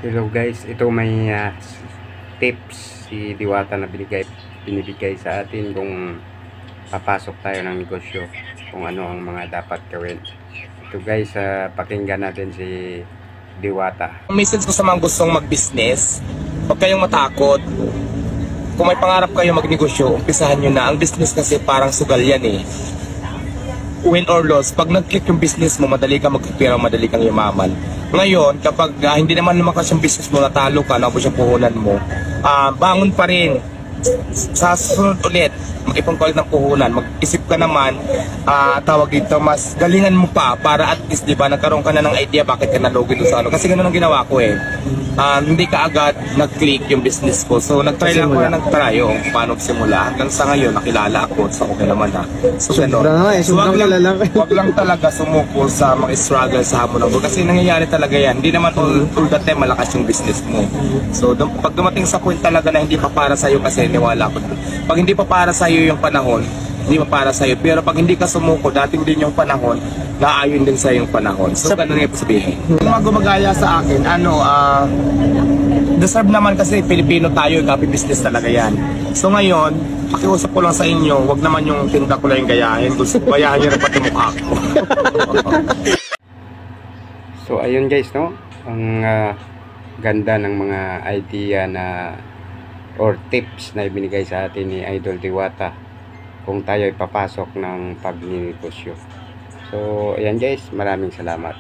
Hello guys, ito may tips si Diwata na binibigay sa atin kung papasok tayo ng negosyo, kung ano ang mga dapat gawin. Ito guys, pakinggan natin si Diwata. Ang message ko sa mga gustong mag-business, huwag kayong matakot. Kung may pangarap kayo magnegosyo, umpisahan nyo na. Ang business kasi parang sugal yan eh. Win or loss, pag nag-click yung business mo, madali ka magkapira, madali kang yumaman. Ngayon, kapag hindi naman lumakas yung business mo, natalo ka, naubos yung puhunan mo, bangon pa rin. Sa susunod ulit, mag-ipon ka ulit ng puhunan, mag-isip ka naman, tawag dito, mas galingan mo pa para at least, di ba, nagkaroon ka na ng idea bakit ka nalogin doon sa ano. Kasi ganun ang ginawa ko eh. Hindi ka agad nag-click yung business ko. So, nag-try lang ako na nag-try yung paano simula. Hanggang sa ngayon, nakilala ako. So, okay naman ha. So, wag lang talaga sumuko sa mga struggle sa hamon ng buhay. Kasi nangyayari talaga yan. Hindi naman all the time malakas yung business mo. So, pag dumating sa point talaga na hindi pa para sa'yo, kasi niwala ko. Pag hindi pa para sa'yo yung panahon, hindi pa para sa'yo. Pero pag hindi ka sumuko, dating din yung panahon, naayon din sa yung panahon. So, ganun nga sabihin. Yung mga gumagaya sa akin, deserve naman kasi Pilipino tayo, copy business talaga yan. So ngayon, pakiusap ko lang sa inyo, wag naman yung tinda ko lang yung gayahin. Gusto ko gayahin nyo rin pati mukha ko. So ayun guys, no? Ang ganda ng mga idea na or tips na ibinigay sa atin ni Idol Diwata kung tayo ay papasok ng pagnegosyo. So ayan guys, maraming salamat.